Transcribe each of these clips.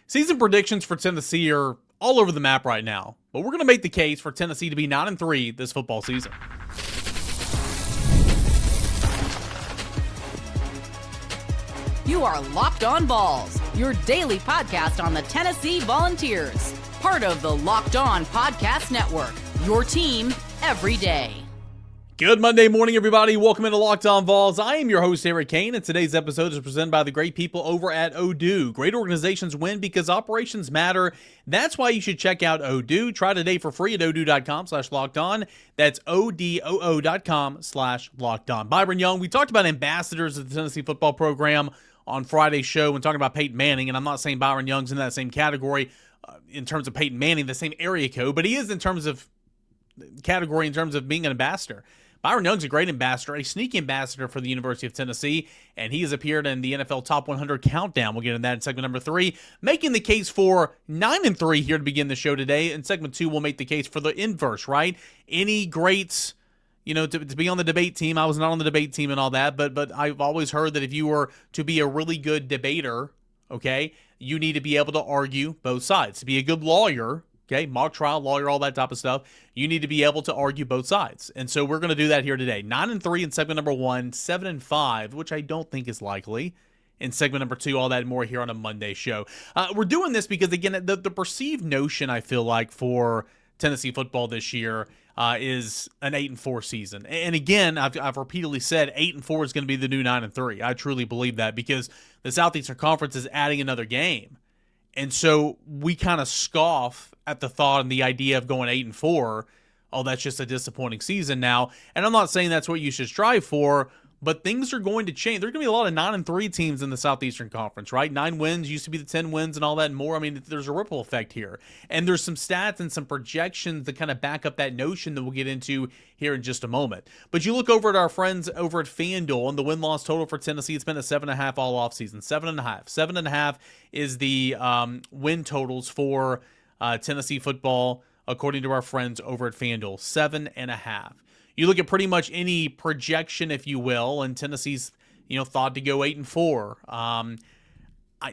Season predictions for Tennessee are all over the map right now, but we're going to make the case for Tennessee to be 9-3 this football season. You are Locked On Vols, your daily podcast on the Tennessee Volunteers. Part of the Locked On Podcast Network, your team every day. Good Monday morning, everybody. Welcome into Locked On Vols. I am your host, Cain, and today's episode is presented by the great people over at Odoo. Great organizations win because operations matter. That's why you should check out Odoo. Try today for free at odoo.com/lockedon. That's odoo.com/lockedon. Byron Young, we talked about ambassadors of the Tennessee football program on Friday's show when talking about Peyton Manning, and I'm not saying Byron Young's in that same category in terms of Peyton Manning, the same area code, but he is in terms of category in terms of being an ambassador. Byron Young's a great ambassador, a sneaky ambassador for the University of Tennessee, and he has appeared in the NFL Top 100 Countdown. We'll get into that in segment number 3, making the case for 9-3 here to begin the show today. In segment 2, we'll make the case for the inverse, right? Any greats, to be on the debate team. I was not on the debate team and all that, but I've always heard that if you were to be a really good debater, okay, you need to be able to argue both sides. To be a good lawyer, okay, mock trial, lawyer, all that type of stuff, you need to be able to argue both sides. And so we're going to do that here today. 9-3 in segment number 1, 7-5, which I don't think is likely, in segment number 2, all that and more here on a Monday show. We're doing this because, again, the perceived notion, I feel like, for Tennessee football this year is an 8-4 season. And again, I've repeatedly said 8-4 is going to be the new 9-3. I truly believe that because the Southeastern Conference is adding another game. And so we kind of scoff at the thought and the idea of going 8-4. Oh, that's just a disappointing season now. And I'm not saying that's what you should strive for, but things are going to change. There's going to be a lot of 9-3 teams in the Southeastern Conference, right? 9 wins used to be the 10 wins and all that and more. I mean, there's a ripple effect here. And there's some stats and some projections that kind of back up that notion that we'll get into here in just a moment. But you look over at our friends over at FanDuel and the win-loss total for Tennessee, it's been a 7.5 all offseason. 7.5. 7.5 is the win totals for Tennessee football, according to our friends over at FanDuel. 7.5. You look at pretty much any projection, if you will, and Tennessee's, thought to go 8-4.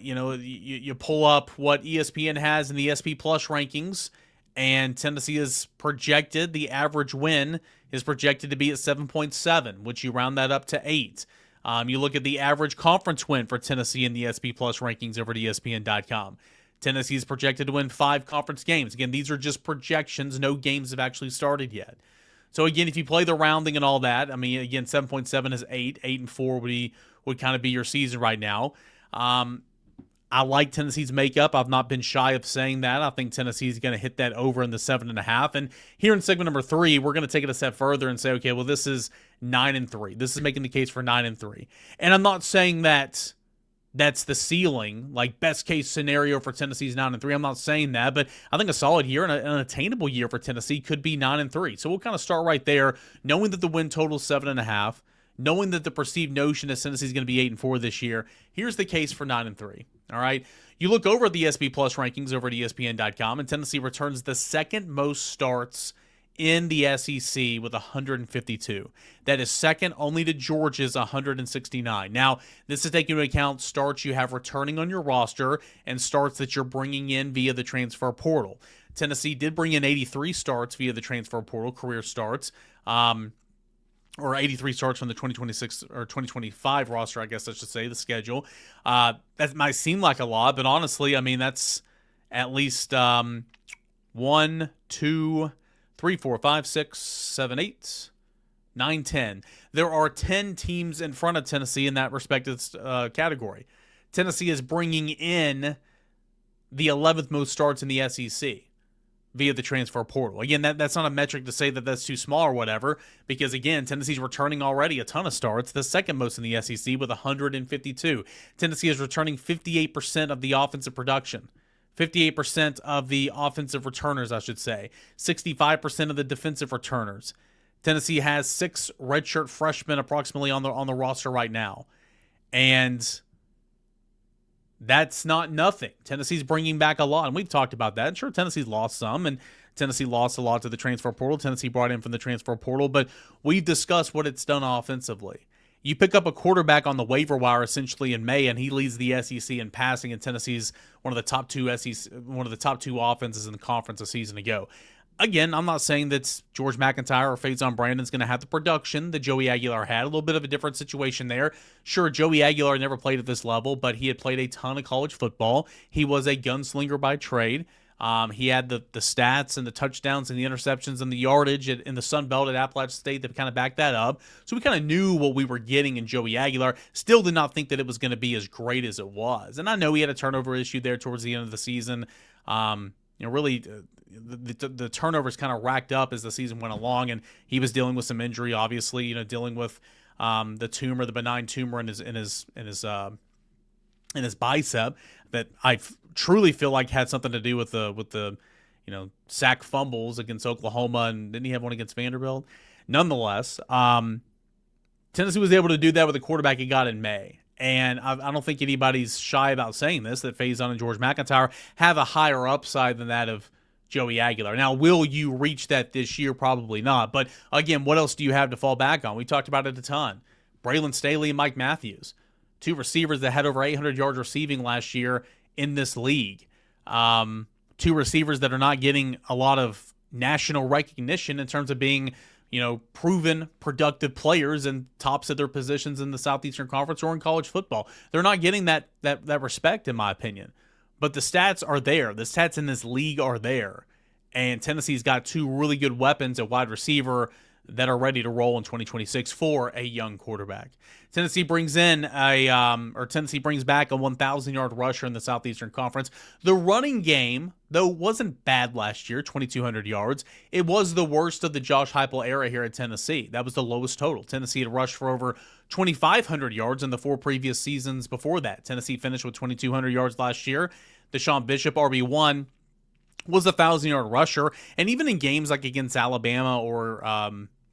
You pull up what ESPN has in the SP Plus rankings, and Tennessee is projected, the average win is projected to be at 7.7, which you round that up to 8. You look at the average conference win for Tennessee in the SP Plus rankings over at ESPN.com. Tennessee is projected to win 5 conference games. Again, these are just projections. No games have actually started yet. So again, if you play the rounding and all that, I mean, again, 7.7 is 8. 8-4 would kind of be your season right now. I like Tennessee's makeup. I've not been shy of saying that. I think Tennessee's going to hit that over in the 7.5. And here in segment number 3, we're going to take it a step further and say, okay, well, this is 9-3. This is making the case for 9-3. And I'm not saying that that's the ceiling, like best case scenario for Tennessee's 9-3. I'm not saying that, but I think a solid year and an attainable year for Tennessee could be 9-3. So we'll kind of start right there, knowing that the win total is 7.5, knowing that the perceived notion is Tennessee's going to be 8-4 this year. Here's the case for 9-3. All right. You look over at the SP Plus rankings over at ESPN.com, and Tennessee returns the second most starts in the SEC with 152. That is second only to Georgia's 169. Now, this is taking into account starts you have returning on your roster and starts that you're bringing in via the transfer portal. Tennessee did bring in 83 starts via the transfer portal, career starts, or 83 starts from the 2026 or 2025 roster, I guess I should say, the schedule. That might seem like a lot, but honestly, I mean, that's at least 1, 2, 3, 4, 5, 6, 7, 8, 9, 10. There are 10 teams in front of Tennessee in that respective category. Tennessee is bringing in the 11th most starts in the SEC via the transfer portal. Again, that's not a metric to say that that's too small or whatever, because, again, Tennessee's returning already a ton of starts, the second most in the SEC with 152. Tennessee is returning 58% of the offensive production. 58% of the offensive returners, I should say. 65% of the defensive returners. Tennessee has 6 redshirt freshmen approximately on the roster right now. And that's not nothing. Tennessee's bringing back a lot, and we've talked about that. And sure, Tennessee's lost some, and Tennessee lost a lot to the transfer portal. Tennessee brought in from the transfer portal, but we've discussed what it's done offensively. You pick up a quarterback on the waiver wire essentially in May, and he leads the SEC in passing, and Tennessee's one of the top two offenses in the conference a season ago. Again, I'm not saying that George MacIntyre or Faizon Brandon's going to have the production that Joey Aguilar had. A little bit of a different situation there. Sure, Joey Aguilar never played at this level, but he had played a ton of college football. He was a gunslinger by trade. He had the stats and the touchdowns and the interceptions and the yardage in the Sun Belt at Appalachian State that kind of backed that up. So we kind of knew what we were getting in Joey Aguilar. Still did not think that it was going to be as great as it was. And I know he had a turnover issue there towards the end of the season. Really, the turnovers kind of racked up as the season went along, and he was dealing with some injury, obviously, dealing with the benign tumor in his bicep that I truly feel like had something to do with the sack fumbles against Oklahoma, and didn't he have one against Vanderbilt? Nonetheless, Tennessee was able to do that with the quarterback he got in May. And I don't think anybody's shy about saying this, that Faizon and George MacIntyre have a higher upside than that of Joey Aguilar. Now, will you reach that this year? Probably not. But again, what else do you have to fall back on? We talked about it a ton. Braylon, Staley, and Mike Matthews, two receivers that had over 800 yards receiving last year in this league. Two receivers that are not getting a lot of national recognition in terms of being proven productive players and tops of their positions in the Southeastern Conference or in college football. They're not getting that respect, in my opinion. But the stats are there. The stats in this league are there. And Tennessee's got two really good weapons at wide receiver that are ready to roll in 2026 for a young quarterback. Tennessee brings back a 1,000-yard rusher in the Southeastern Conference. The running game, though, wasn't bad last year, 2,200 yards. It was the worst of the Josh Heupel era here at Tennessee. That was the lowest total. Tennessee had rushed for over 2,500 yards in the 4 previous seasons before that. Tennessee finished with 2,200 yards last year. DeSean Bishop, RB1, was a 1,000-yard rusher. And even in games like against Alabama or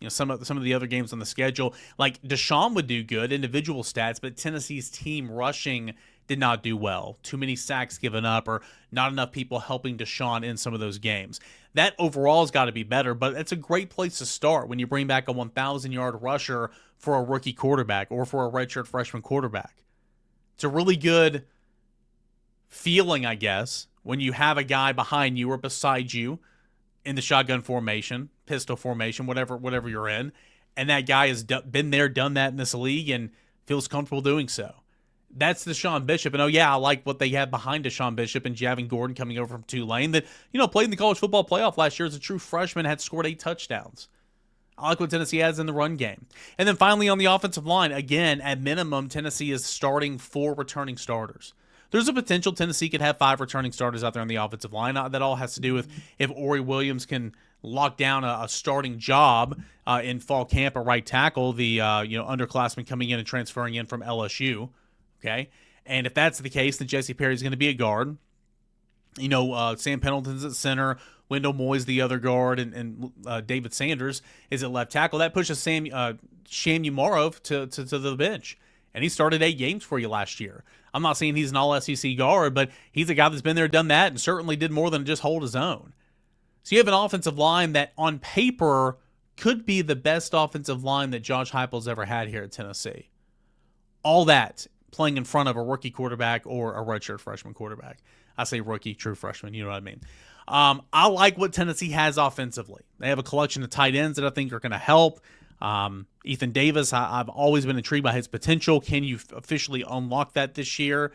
some of the other games on the schedule, like DeSean would do good individual stats, but Tennessee's team rushing did not do well. Too many sacks given up, or not enough people helping DeSean in some of those games. That overall has got to be better, but it's a great place to start when you bring back a 1,000-yard rusher for a rookie quarterback or for a redshirt freshman quarterback. It's a really good feeling, I guess, when you have a guy behind you or beside you in the shotgun formation, pistol formation, whatever you're in, and that guy has been there, done that in this league, and feels comfortable doing so. That's DeSean Bishop. And I like what they have behind DeSean Bishop and Javin Gordon coming over from Tulane that, played in the college football playoff last year as a true freshman, had scored 8 touchdowns. I like what Tennessee has in the run game. And then finally on the offensive line, again, at minimum, Tennessee is starting 4 returning starters. There's a potential Tennessee could have 5 returning starters out there on the offensive line. That all has to do with if Ori Williams can lock down a starting job in fall camp at right tackle, the underclassman coming in and transferring in from LSU. Okay, and if that's the case, then Jesse Perry's going to be a guard. Sam Pendleton's at center, Wendell Moy's the other guard, and David Sanders is at left tackle. That pushes Sham Umarov to the bench. And he started 8 games for you last year. I'm not saying he's an all-SEC guard, but he's a guy that's been there, done that, and certainly did more than just hold his own. So you have an offensive line that, on paper, could be the best offensive line that Josh Heupel's ever had here at Tennessee. All that playing in front of a rookie quarterback or a redshirt freshman quarterback. I say rookie, true freshman, you know what I mean. I like what Tennessee has offensively. They have a collection of tight ends that I think are going to help. Ethan Davis, I've always been intrigued by his potential. Can you officially unlock that this year?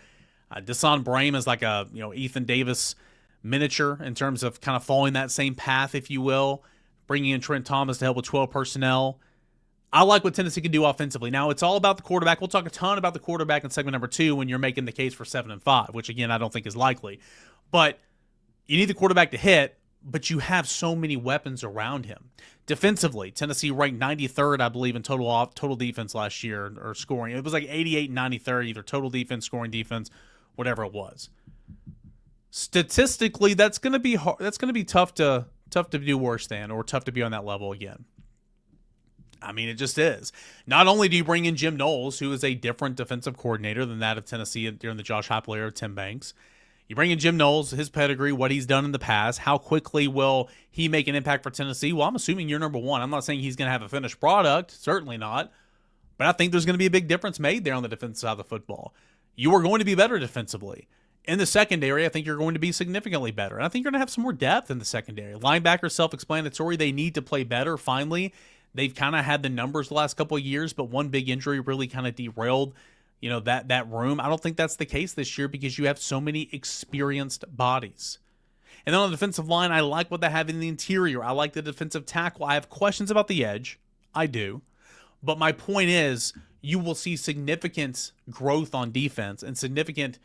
DeSean Brame is like a Ethan Davis miniature in terms of kind of following that same path, if you will, bringing in Trent Thomas to help with 12 personnel. I like what Tennessee can do offensively. Now, it's all about the quarterback. We'll talk a ton about the quarterback in segment number 2 when you're making the case for 7-5, which, again, I don't think is likely. But you need the quarterback to hit, but you have so many weapons around him. Defensively, Tennessee ranked 93rd, I believe, in total defense last year, or scoring. It was like 88 and 93rd, either total defense, scoring defense, whatever it was. Statistically, that's going to be hard. That's going to be tough to do worse than, or tough to be on that level again. I mean, it just is. Not only do you bring in Jim Knowles, who is a different defensive coordinator than that of Tennessee during the Josh Heupel era of Tim Banks. You bring in Jim Knowles, his pedigree, what he's done in the past. How quickly will he make an impact for Tennessee? Well, I'm assuming you're number one. I'm not saying he's going to have a finished product. Certainly not. But I think there's going to be a big difference made there on the defensive side of the football. You are going to be better defensively. In the secondary, I think you're going to be significantly better. And I think you're going to have some more depth in the secondary. Linebacker, self-explanatory. They need to play better, finally. They've kind of had the numbers the last couple of years, but one big injury really kind of derailed, that room. I don't think that's the case this year because you have so many experienced bodies. And then on the defensive line, I like what they have in the interior. I like the defensive tackle. I have questions about the edge. I do. But my point is, you will see significant growth on defense and significant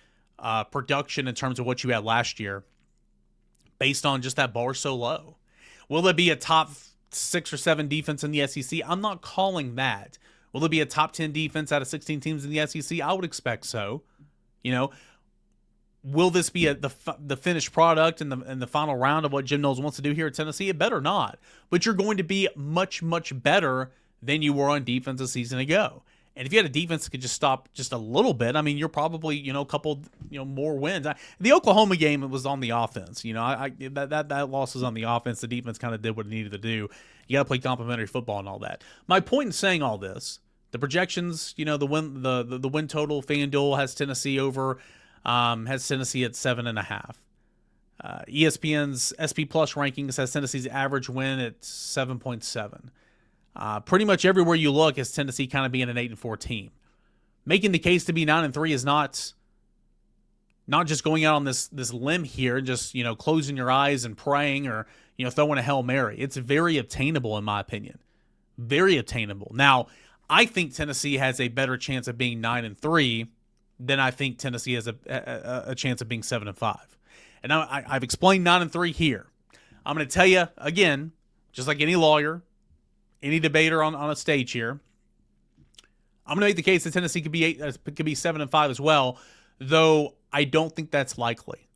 production in terms of what you had last year based on just that bar so low. Will it be a top 6 or 7 defense in the SEC? I'm not calling that. Will it be a top 10 defense out of 16 teams in the SEC? I would expect so. Will this be the finished product in the final round of what Jim Knowles wants to do here at Tennessee? It better not. But you're going to be much, much better than you were on defense a season ago. And if you had a defense that could just stop just a little bit, I mean, you're probably, a couple, more wins. The Oklahoma game, it was on the offense. That loss was on the offense. The defense kind of did what it needed to do. You got to play complementary football and all that. My point in saying all this, the projections, the win total, FanDuel has Tennessee over, has Tennessee at 7.5. ESPN's SP Plus rankings has Tennessee's average win at 7.7. Pretty much everywhere you look is Tennessee kind of being an 8-4 team. Making the case to be 9-3 is not just going out on this limb here, just closing your eyes and praying or throwing a Hail Mary. It's very obtainable in my opinion, very obtainable. Now, I think Tennessee has a better chance of being 9-3 than I think Tennessee has a chance of being 7-5. And I've explained 9-3 here. I'm going to tell you again, just like any lawyer, any debater on a stage here, I'm going to make the case that Tennessee could be 7-5 as well, though I don't think that's likely.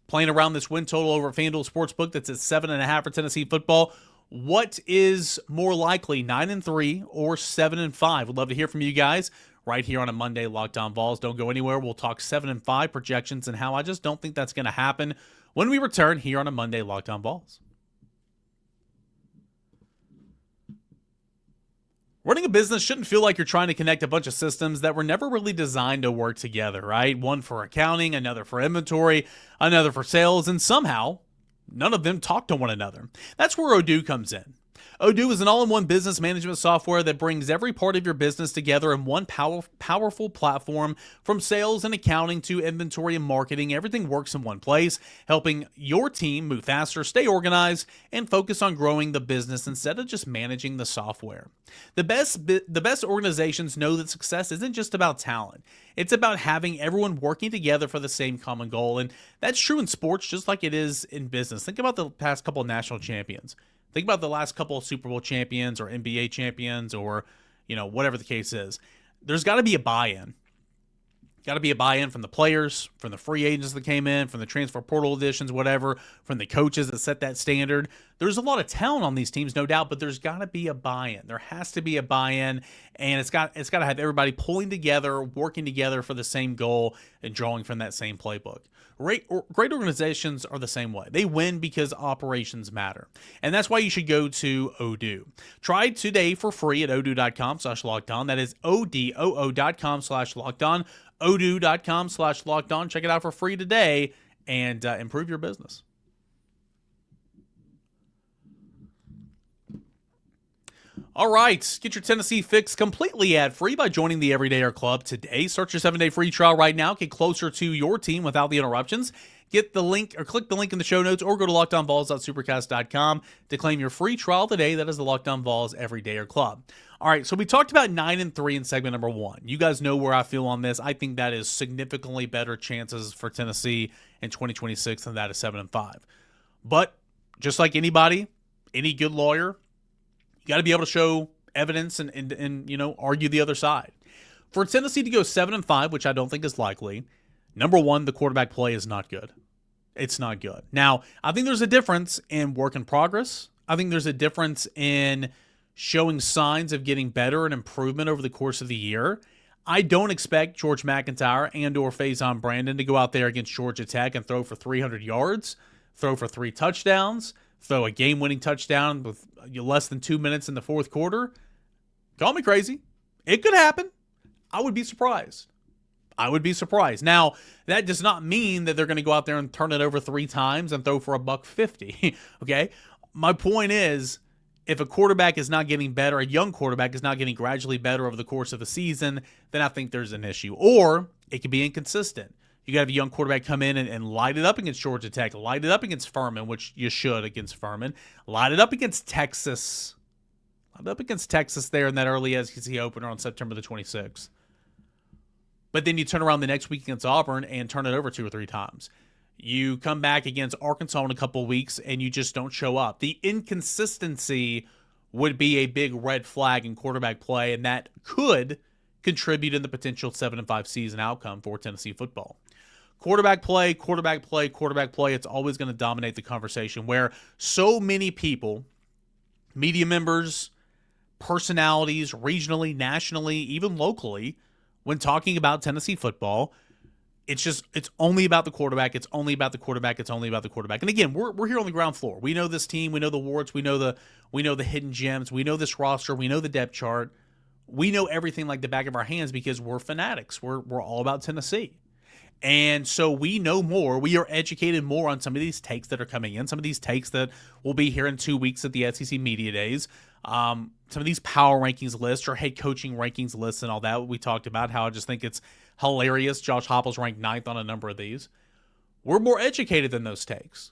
Playing around this win total over FanDuel Sportsbook that's at 7.5 for Tennessee football. What is more likely, 9-3 or 7-5? Would love to hear from you guys right here on a Monday Locked On Vols. Don't go anywhere. We'll talk 7-5 projections and how I just don't think that's going to happen when we return here on a Monday Locked On Vols. Running a business shouldn't feel like you're trying to connect a bunch of systems that were never really designed to work together, right? One for accounting, another for inventory, another for sales, and somehow none of them talk to one another. That's where Odoo comes in. Odoo is an all-in-one business management software that brings every part of your business together in one powerful platform. From sales and accounting to inventory and marketing, everything works in one place, helping your team move faster, stay organized, and focus on growing the business instead of just managing the software. The best organizations know that success isn't just about talent. It's about having everyone working together for the same common goal, and that's true in sports just like it is in business. Think about the past couple of national champions. Think about the last couple of Super Bowl champions or NBA champions or, whatever the case is. There's got to be a buy-in. Got to be a buy-in from the players, from the free agents that came in, from the transfer portal additions, whatever, from the coaches that set that standard. There's a lot of talent on these teams, no doubt, but there's got to be a buy-in. There has to be a buy-in, and it's got to have everybody pulling together, working together for the same goal, and drawing from that same playbook. Great organizations are the same way. They win because operations matter. And that's why you should go to Odoo. Try today for free at odoo.com/lockedon. That is odoo.com/lockedon. odoo.com/lockedon. Check it out for free today and improve your business. All right, get your Tennessee fix completely ad-free by joining the Everydayer Club today. Start your 7-day free trial right now. Get closer to your team without the interruptions. Get the link or click the link in the show notes or go to lockedonvols.supercast.com to claim your free trial today. That is the Locked On Vols Everydayer Club. All right, so we talked about 9-3 in segment number 1. You guys know where I feel on this. I think that is significantly better chances for Tennessee in 2026 than that of 7-5. But just like anybody, any good lawyer, you got to be able to show evidence and argue the other side. For Tennessee to go 7-5, which I don't think is likely, number one, the quarterback play is not good. It's not good. Now, I think there's a difference in work in progress. I think there's a difference in showing signs of getting better and improvement over the course of the year. I don't expect George MacIntyre and or Faizon Brandon to go out there against Georgia Tech and throw for 300 yards, throw for 3 touchdowns, throw a game-winning touchdown with less than 2 minutes in the fourth quarter. Call me crazy. It could happen. I would be surprised. Now, that does not mean that they're going to go out there and turn it over 3 times and throw for $150. Okay? My point is, if a quarterback is not getting better, a young quarterback is not getting gradually better over the course of the season, then I think there's an issue. Or it could be inconsistent. You got to have a young quarterback come in and light it up against Georgia Tech, light it up against Furman, which you should against Furman, light it up against Texas. Light it up against Texas there in that early SEC opener on September the 26th. But then you turn around the next week against Auburn and turn it over 2 or 3 times. You come back against Arkansas in a couple of weeks and you just don't show up. The inconsistency would be a big red flag in quarterback play, and that could contribute in the potential 7-5 season outcome for Tennessee football. Quarterback play, it's always going to dominate the conversation, where so many people, media members, personalities, regionally, nationally, even locally, when talking about Tennessee football, it's only about the quarterback. It's only about the quarterback. And again, we're here on the ground floor. We know this team. We know the warts. We know the hidden gems. We know this roster. We know the depth chart. We know everything like the back of our hands because we're fanatics. We're all about Tennessee. And so we know more. We are educated more on some of these takes that are coming in, some of these takes that will be here in 2 weeks at the SEC Media Days. Some of these power rankings lists or head coaching rankings lists and all that we talked about, how I just think it's hilarious. Josh Heupel's ranked 9th on a number of these. We're more educated than those takes.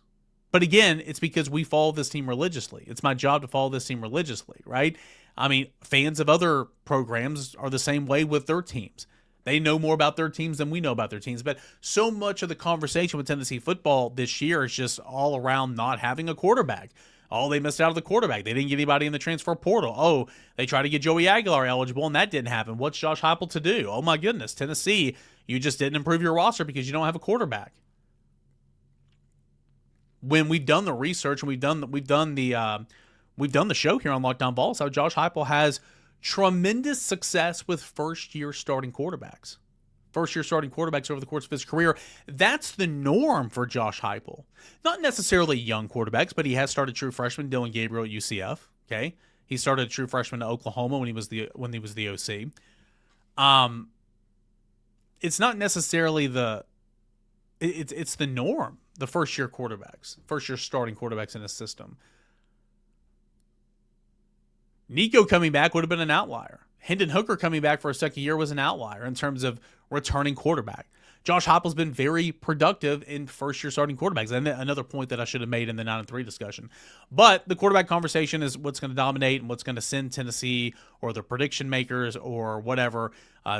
But again, it's because we follow this team religiously. It's my job to follow this team religiously, right? I mean, fans of other programs are the same way with their teams. They know more about their teams than we know about their teams. But so much of the conversation with Tennessee football this year is just all around not having a quarterback. Oh, they missed out on the quarterback. They didn't get anybody in the transfer portal. Oh, they tried to get Joey Aguilar eligible, and that didn't happen. What's Josh Heupel to do? Oh, my goodness. Tennessee, you just didn't improve your roster because you don't have a quarterback. When we've done the research and we've done the show here on Locked On Vols, how Josh Heupel has tremendous success with first-year starting quarterbacks. First-year starting quarterbacks over the course of his career. That's the norm for Josh Heupel. Not necessarily young quarterbacks, but he has started true freshman Dylan Gabriel at UCF. Okay, he started a true freshman at Oklahoma when he was the OC. It's not necessarily it's the norm. The first-year quarterbacks, first-year starting quarterbacks in his system. Nico coming back would have been an outlier. Hendon Hooker coming back for a second year was an outlier in terms of returning quarterback. Josh Heupel's been very productive in first-year starting quarterbacks. And another point that I should have made in the 9-3 discussion. But the quarterback conversation is what's going to dominate and what's going to send Tennessee or the prediction makers or whatever,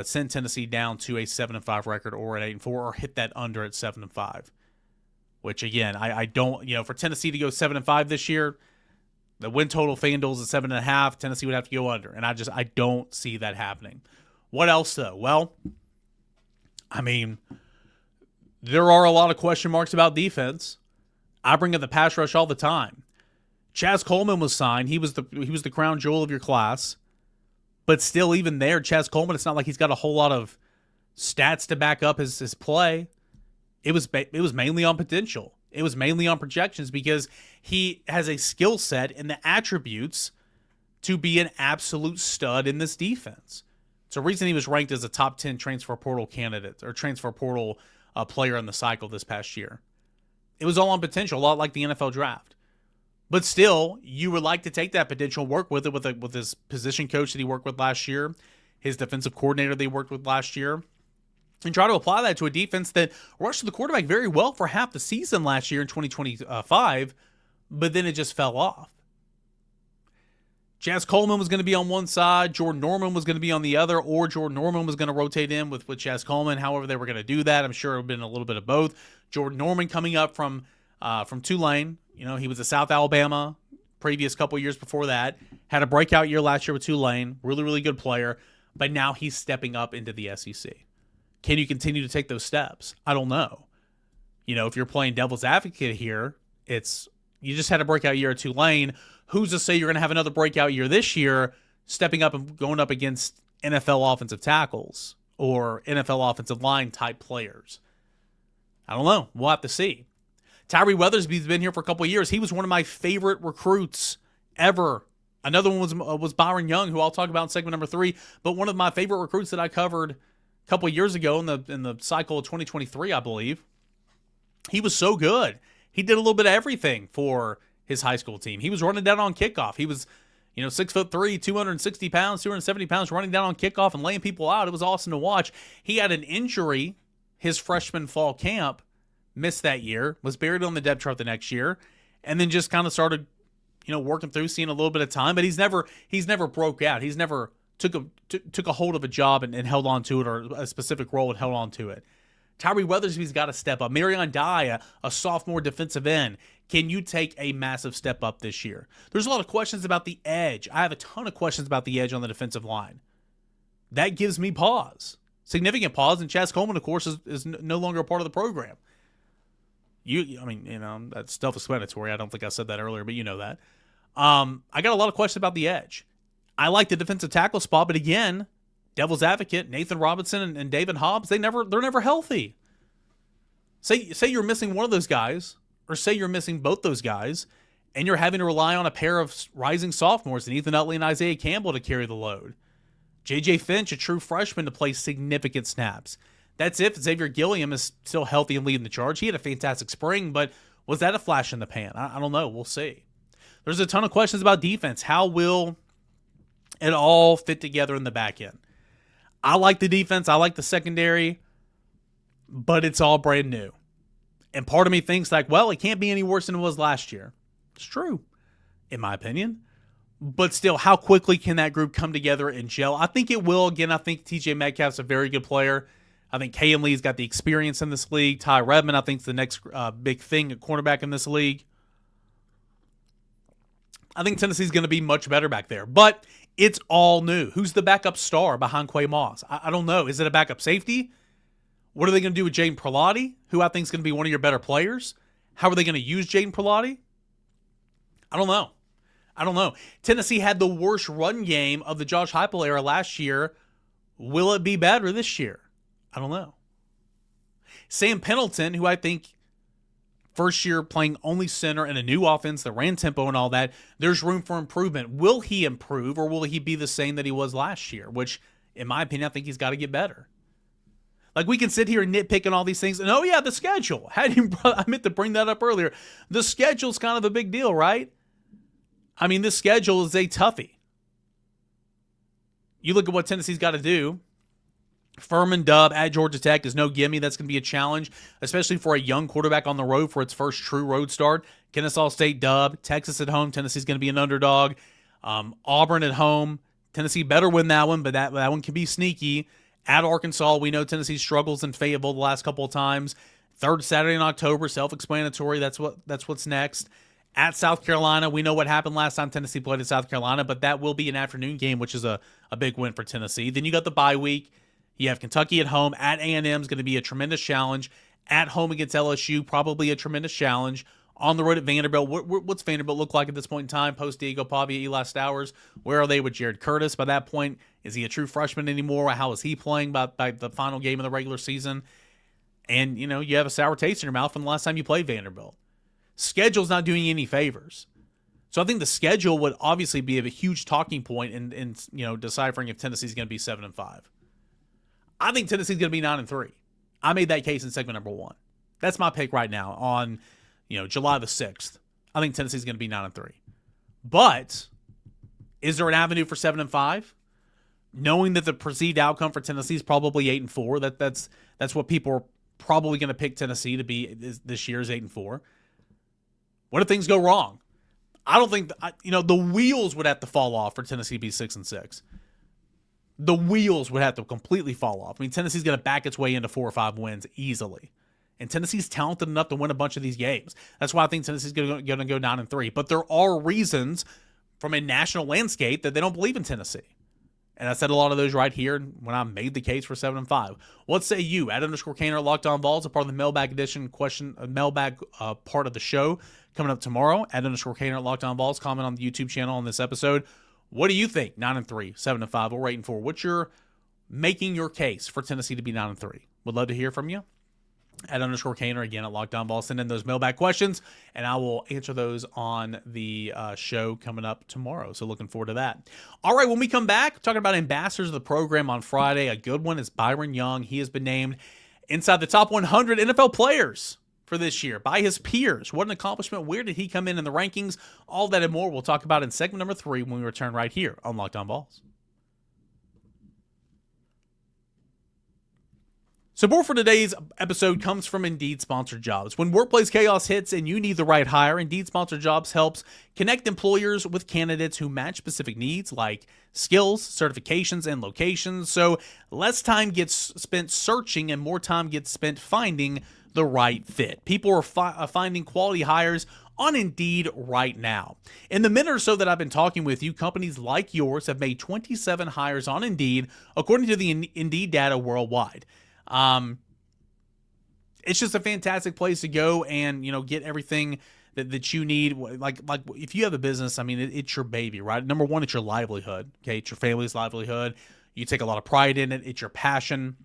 send Tennessee down to a 7-5 record or an 8-4 or hit that under at 7-5. Which, again, I don't, for Tennessee to go 7-5 this year, the win total FanDuel's at 7.5. Tennessee would have to go under. And I don't see that happening. What else, though? Well, I mean, there are a lot of question marks about defense. I bring up the pass rush all the time. Chaz Coleman was signed. He was the crown jewel of your class. But still, even there, Chaz Coleman, it's not like he's got a whole lot of stats to back up his play. It was mainly on potential. It was mainly on projections because he has a skill set and the attributes to be an absolute stud in this defense. It's a reason he was ranked as a top 10 transfer portal candidate or transfer portal player in the cycle this past year. It was all on potential, a lot like the NFL draft. But still, you would like to take that potential, work with it with his position coach that he worked with last year, his defensive coordinator that he worked with last year, and try to apply that to a defense that rushed the quarterback very well for half the season last year in 2025, but then it just fell off. Chaz Coleman was going to be on one side, Jordan Norman was going to be on the other, or Jordan Norman was going to rotate in with Chaz Coleman. However they were going to do that, I'm sure it would have been a little bit of both. Jordan Norman coming up from Tulane. He was at South Alabama previous couple years before that. Had a breakout year last year with Tulane. Really, really good player. But now he's stepping up into the SEC. Can you continue to take those steps? I don't know. If you're playing devil's advocate here, you just had a breakout year at Tulane. Who's to say you're going to have another breakout year this year, stepping up and going up against NFL offensive tackles or NFL offensive line type players? I don't know. We'll have to see. Tyree Weathersby's been here for a couple of years. He was one of my favorite recruits ever Another one was Byron Young, who I'll talk about in segment number 3. But one of my favorite recruits that I covered a couple of years ago in the cycle of 2023, I believe, he was so good. He did a little bit of everything for his high school team. He was running down on kickoff. He was, 6'3", 260 pounds, 270 pounds, running down on kickoff and laying people out. It was awesome to watch. He had an injury his freshman fall camp, missed that year, was buried on the depth chart the next year, and then just kind of started, working through, seeing a little bit of time. But he's never broke out. He's never took a hold of a job and held on to it, or a specific role and held on to it. Tyree Weathersby's got to step up. Marion Dye, a sophomore defensive end. Can you take a massive step up this year? There's a lot of questions about the edge. I have a ton of questions about the edge on the defensive line. That gives me pause. Significant pause. And Chaz Coleman, of course, is no longer a part of the program. That's self-explanatory. I don't think I said that earlier, but you know that. I got a lot of questions about the edge. I like the defensive tackle spot, but again, devil's advocate, Nathan Robinson and David Hobbs, they're never healthy. Say you're missing one of those guys, or say you're missing both those guys, and you're having to rely on a pair of rising sophomores, and Ethan Utley and Isaiah Campbell to carry the load. J.J. Finch, a true freshman, to play significant snaps. That's if Xavier Gilliam is still healthy and leading the charge. He had a fantastic spring, but was that a flash in the pan? I don't know. We'll see. There's a ton of questions about defense. How will it all fit together in the back end? I like the defense. I like the secondary, but it's all brand new. And part of me thinks it can't be any worse than it was last year. It's true, in my opinion. But still, how quickly can that group come together and gel? I think it will. Again, I think TJ Metcalf's a very good player. I think Cain Lee's got the experience in this league. Ty Redmond, I think, is the next big thing at cornerback in this league. I think Tennessee's going to be much better back there. But it's all new. Who's the backup star behind Quay Moss? I don't know. Is it a backup safety? What are they going to do with Jaden Perlotti, who I think is going to be one of your better players? How are they going to use Jaden Perlotti? I don't know. Tennessee had the worst run game of the Josh Heupel era last year. Will it be better this year? I don't know. Sam Pendleton, who I think first year playing only center in a new offense that ran tempo and all that, there's room for improvement. Will he improve, or will he be the same that he was last year? Which, in my opinion, I think he's got to get better. We can sit here and nitpick and all these things. And, the schedule. I meant to bring that up earlier. The schedule's kind of a big deal, right? I mean, this schedule is a toughie. You look at what Tennessee's got to do. Furman dub at Georgia Tech is no gimme. That's going to be a challenge, especially for a young quarterback on the road for its first true road start. Kennesaw State dub. Texas at home. Tennessee's going to be an underdog. Auburn at home. Tennessee better win that one, but that one can be sneaky. At Arkansas, we know Tennessee struggles in Fayetteville the last couple of times. Third Saturday in October, self-explanatory. That's what's next. At South Carolina, we know what happened last time Tennessee played at South Carolina, but that will be an afternoon game, which is a big win for Tennessee. Then you got the bye week. You have Kentucky at home. At A&M is going to be a tremendous challenge. At home against LSU, probably a tremendous challenge. On the road at Vanderbilt, what's Vanderbilt look like at this point in time? Post Diego Pavia, Eli Stowers. Where are they with Jared Curtis by that point? Is he a true freshman anymore? How is he playing by the final game of the regular season? And, you have a sour taste in your mouth from the last time you played Vanderbilt. Schedule's not doing you any favors. So I think the schedule would obviously be a huge talking point in deciphering if Tennessee's going to be 7-5. I think Tennessee's going to be 9-3. I made that case in segment number 1. That's my pick right now on July the 6th. I think Tennessee's going to be 9-3. But is there an avenue for 7-5? Knowing that the perceived outcome for Tennessee is probably 8-4. That's what people are probably going to pick Tennessee to be this year is 8-4. What if things go wrong? I don't think the wheels would have to fall off for Tennessee to be 6-6. The wheels would have to completely fall off. I mean, Tennessee's going to back its way into 4 or 5 wins easily. And Tennessee's talented enough to win a bunch of these games. That's why I think Tennessee's going to go 9-3. But there are reasons from a national landscape that they don't believe in Tennessee. And I said a lot of those right here when I made the case for 7-5. What say you? @_Cain or Locked On Vols, a part of the mailbag edition mailbag part of the show coming up tomorrow. @_Cain or Locked On Vols. Comment on the YouTube channel on this episode. What do you think? 9-3, 7-5. What we're waiting for. What's your making your case for Tennessee to be 9-3? Would love to hear from you. @_Cain, or again at Locked On Vols. Send in those mailbag questions, and I will answer those on the show coming up tomorrow. So looking forward to that. All right, when we come back, talking about ambassadors of the program on Friday. A good one is Byron Young. He has been named inside the top 100 NFL players for this year by his peers. What an accomplishment. Where did he come in the rankings? All that and more we'll talk about in segment number 3 when we return right here on Locked On Vols. Support for today's episode comes from Indeed Sponsored Jobs. When workplace chaos hits and you need the right hire, Indeed Sponsored Jobs helps connect employers with candidates who match specific needs like skills, certifications, and locations. So less time gets spent searching and more time gets spent finding the right fit. People are finding quality hires on Indeed right now. In the minute or so that I've been talking with you, companies like yours have made 27 hires on Indeed, according to the Indeed data worldwide. It's just a fantastic place to go and, get everything that you need. Like if you have a business, I mean, it's your baby, right? Number one, it's your livelihood. Okay. It's your family's livelihood. You take a lot of pride in it. It's your passion.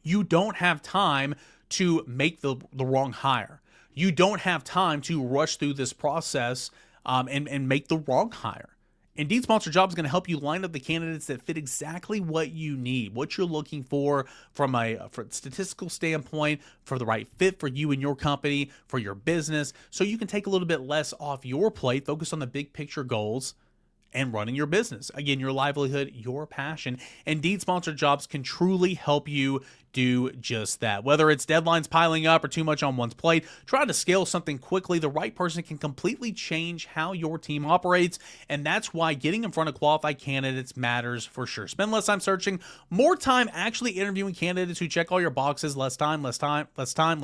You don't have time to make the wrong hire. You don't have time to rush through this process, and make the wrong hire. Indeed Sponsored Jobs is going to help you line up the candidates that fit exactly what you need, what you're looking for from a statistical standpoint, for the right fit for you and your company, for your business, so you can take a little bit less off your plate, focus on the big picture goals, and running your business. Again, your livelihood, your passion. Indeed Sponsored Jobs can truly help you do just that. Whether it's deadlines piling up or too much on one's plate, try to scale something quickly. The right person can completely change how your team operates, and that's why getting in front of qualified candidates matters for sure. Spend less time searching, more time actually interviewing candidates who check all your boxes. Less time, less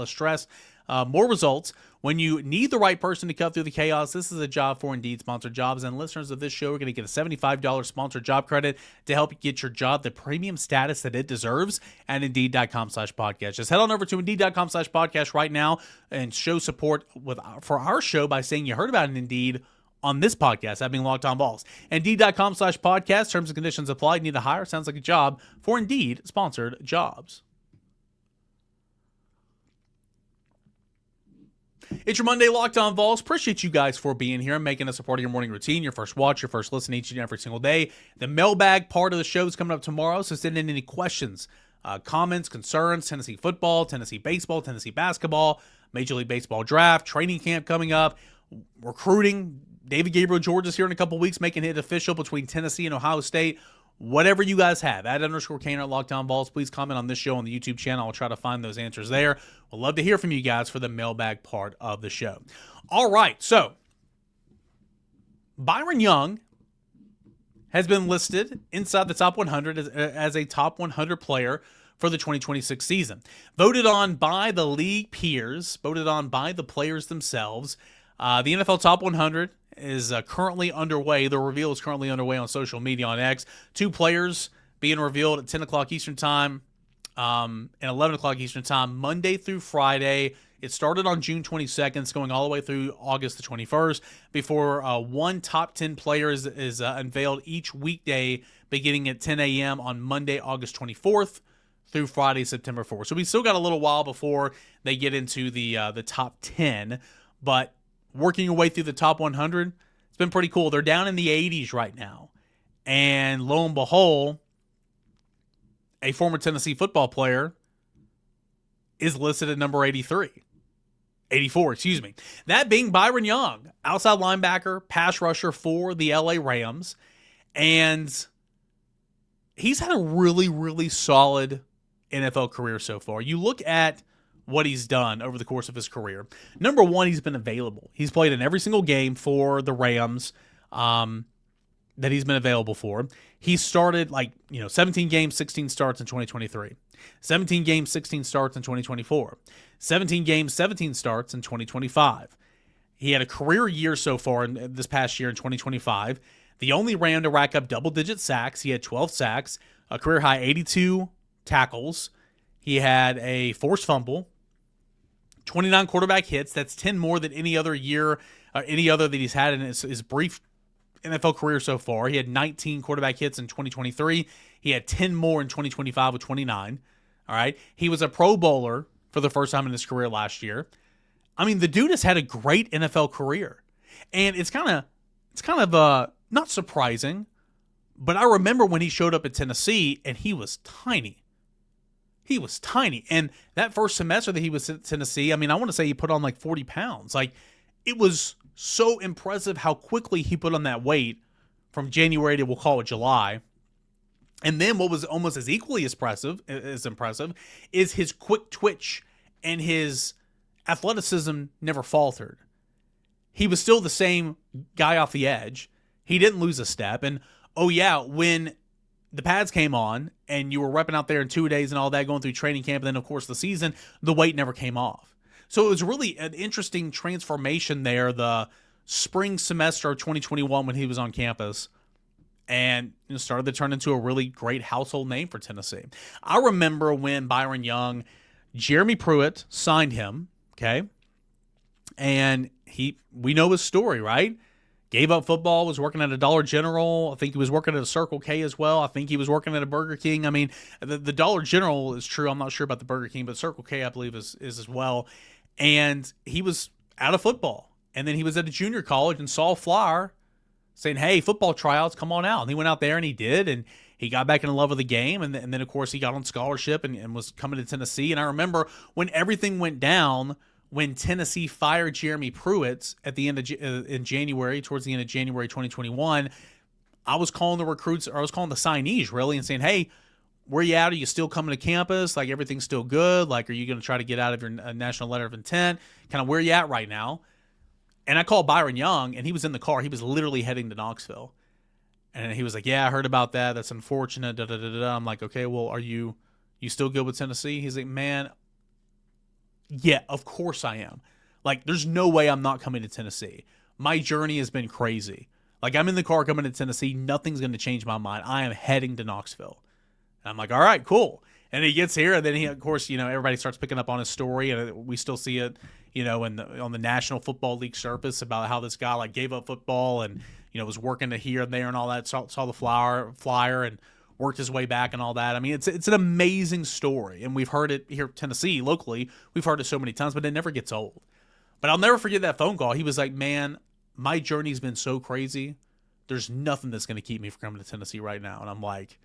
stress, more results. When you need the right person to cut through the chaos, this is a job for Indeed Sponsored Jobs. And listeners of this show are going to get a $75 sponsored job credit to help you get your job the premium status that it deserves at Indeed.com/podcast. Just head on over to Indeed.com/podcast right now and show support for our show by saying you heard about it in Indeed on this podcast, that being Locked On Vols. Indeed.com/podcast. Terms and conditions apply. Need to hire? Sounds like a job for Indeed Sponsored Jobs. It's your Monday Locked On Vols. Appreciate you guys for being here and making us a part of your morning routine, your first watch, your first listen each and every single day. The mailbag part of the show is coming up tomorrow, so send in any questions, comments, concerns, Tennessee football, Tennessee baseball, Tennessee basketball, Major League Baseball draft, training camp coming up, recruiting. David Gabriel George is here in a couple weeks, making it official between Tennessee and Ohio State. Whatever you guys have, @_Cain at Locked On Vols, please comment on this show on the YouTube channel. I'll try to find those answers there. We'll love to hear from you guys for the mailbag part of the show. All right, so Byron Young has been listed inside the top 100 as a top 100 player for the 2026 season. Voted on by the league peers, voted on by the players themselves. The NFL Top 100 is currently underway. The reveal is currently underway on social media on X. 2 players being revealed at 10 o'clock Eastern Time and 11 o'clock Eastern Time, Monday through Friday. It started on June 22nd. It's going all the way through August the 21st before one top 10 player is unveiled each weekday beginning at 10 a.m. on Monday, August 24th through Friday, September 4th. So we still got a little while before they get into the top 10, but working your way through the top 100, it's been pretty cool. They're down in the 80s right now. And lo and behold, a former Tennessee football player is listed at number 84, excuse me. That being Byron Young, outside linebacker, pass rusher for the LA Rams. And he's had a really, really solid NFL career so far. You look at what he's done over the course of his career. Number one, he's been available. He's played in every single game for the Rams that he's been available for. He started 17 games, 16 starts in 2023. 17 games, 16 starts in 2024. 17 games, 17 starts in 2025. He had a career year so far in this past year in 2025. The only Ram to rack up double-digit sacks. He had 12 sacks, a career-high 82 tackles. He had a forced fumble, 29 quarterback hits. That's 10 more than any other year, any other that he's had in his brief NFL career so far. He had 19 quarterback hits in 2023. He had 10 more in 2025 with 29. All right. He was a Pro Bowler for the first time in his career last year. I mean, the dude has had a great NFL career. And it's kind of not surprising, but I remember when he showed up at Tennessee and he was tiny. He was tiny. And that first semester that he was at Tennessee, I mean, I want to say he put on like 40 pounds. Like, it was so impressive how quickly he put on that weight from January to, we'll call it, July. And then what was almost as equally as impressive is his quick twitch and his athleticism never faltered. He was still the same guy off the edge. He didn't lose a step. And, oh yeah, when the pads came on and you were repping out there in 2 days and all that, going through training camp, and then, of course, the season, the weight never came off. So it was really an interesting transformation there, the spring semester of 2021 when he was on campus, and started to turn into a really great household name for Tennessee. I remember when Byron Young, Jeremy Pruitt signed him, okay? And we know his story, right? Gave up football, was working at a Dollar General. I think he was working at a Circle K as well. I think he was working at a Burger King. I mean, the Dollar General is true. I'm not sure about the Burger King, but Circle K, I believe, is as well. And he was out of football. And then he was at a junior college and saw a flyer saying, hey, football tryouts, come on out. And he went out there and he did. And he got back in love with the game. And then of course, he got on scholarship and was coming to Tennessee. And I remember when everything went down, when Tennessee fired Jeremy Pruitt at the end of in January, towards the end of January 2021, I was calling the recruits, or I was calling the signees really, and saying, hey, where you at? Are you still coming to campus? Like, everything's still good? Like, are you going to try to get out of your national letter of intent? Kind of where you at right now? And I called Byron Young, and he was in the car. He was literally heading to Knoxville. And he was like, yeah, I heard about that. That's unfortunate. Da, da, da, da. I'm like, okay, well, are you still good with Tennessee? He's like, man, yeah, of course I am. Like, there's no way I'm not coming to Tennessee. My journey has been crazy. Like, I'm in the car coming to Tennessee. Nothing's going to change my mind. I am heading to Knoxville. And I'm like, all right, cool. And he gets here, and then he, of course, everybody starts picking up on his story, and we still see it, on the National Football League surface about how this guy like gave up football and was working to here and there and all that. Saw the flyer and worked his way back and all that. I mean, it's an amazing story, and we've heard it here in Tennessee locally. We've heard it so many times, but it never gets old. But I'll never forget that phone call. He was like, man, my journey's been so crazy. There's nothing that's going to keep me from coming to Tennessee right now. And I'm like,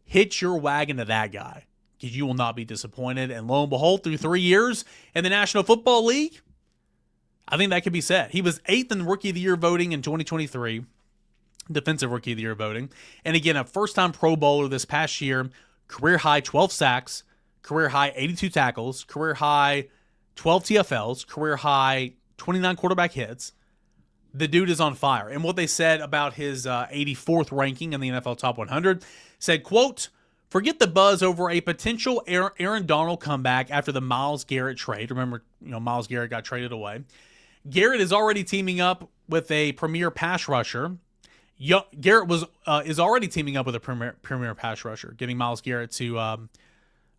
hitch your wagon to that guy, because you will not be disappointed. And lo and behold, through 3 years in the National Football League, I think that could be said. He was 8th in Rookie of the Year voting in 2023, Defensive Rookie of the Year voting. And again, a first-time Pro Bowler this past year, career high 12 sacks, career high 82 tackles, career high 12 TFLs, career high 29 quarterback hits. The dude is on fire. And what they said about his 84th ranking in the NFL Top 100 said, quote, forget the buzz over a potential Aaron Donald comeback after the Myles Garrett trade. Remember, Myles Garrett got traded away. Garrett is already teaming up with a premier pass rusher. Garrett is already teaming up with a premier pass rusher, getting Myles Garrett to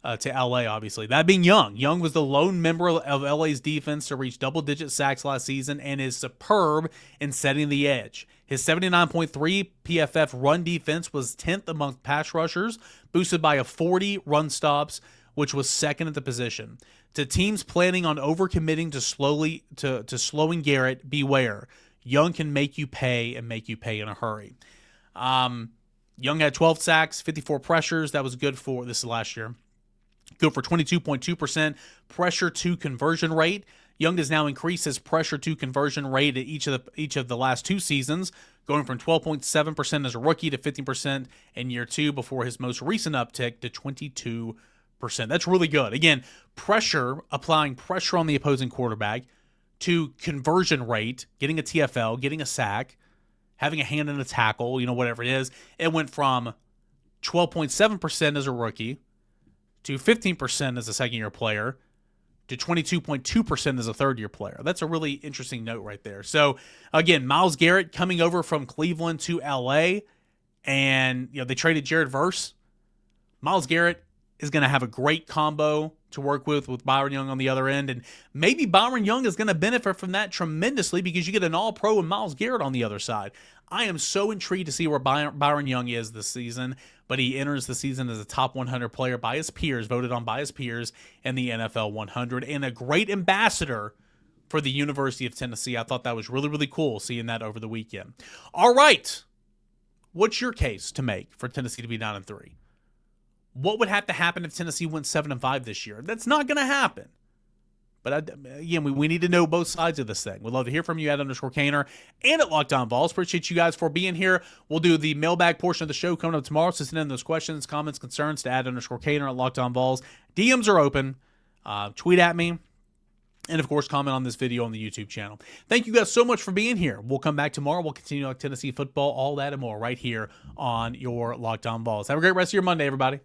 LA, obviously. That being Young. Young was the lone member of LA's defense to reach double-digit sacks last season and is superb in setting the edge. His 79.3 PFF run defense was 10th among pass rushers, boosted by a 40 run stops, which was second at the position. To teams planning on overcommitting to slowing Garrett, beware. Young can make you pay and make you pay in a hurry. Young had 12 sacks, 54 pressures. That was good for, this is last year, good for 22.2% pressure to conversion rate. Young has now increased his pressure to conversion rate at each of the last 2 seasons, going from 12.7% as a rookie to 15% in year 2 before his most recent uptick to 22%. That's really good. Again, applying pressure on the opposing quarterback to conversion rate, getting a TFL, getting a sack, having a hand in a tackle, whatever it is. It went from 12.7% as a rookie to 15% as a second-year player to 22.2% as a third-year player. That's a really interesting note right there. So, again, Myles Garrett coming over from Cleveland to L.A., and they traded Jared Verse. Myles Garrett is going to have a great combo to work with Byron Young on the other end, and maybe Byron Young is going to benefit from that tremendously because you get an all-pro and Myles Garrett on the other side. I am so intrigued to see where Byron Young is this season, but he enters the season as a top 100 player by his peers, voted on by his peers in the NFL 100, and a great ambassador for the University of Tennessee. I thought that was really, really cool seeing that over the weekend. All right. What's your case to make for Tennessee to be 9-3? What would have to happen if Tennessee went 7-5 this year? That's not going to happen. But again, we need to know both sides of this thing. We'd love to hear from you @_Cainer and at Locked On Vols. Appreciate you guys for being here. We'll do the mailbag portion of the show coming up tomorrow. So send in those questions, comments, concerns to @_Cainer at Locked On Vols. DMs are open. Tweet at me. And, of course, comment on this video on the YouTube channel. Thank you guys so much for being here. We'll come back tomorrow. We'll continue on Tennessee football, all that and more right here on your Locked On Vols. Have a great rest of your Monday, everybody.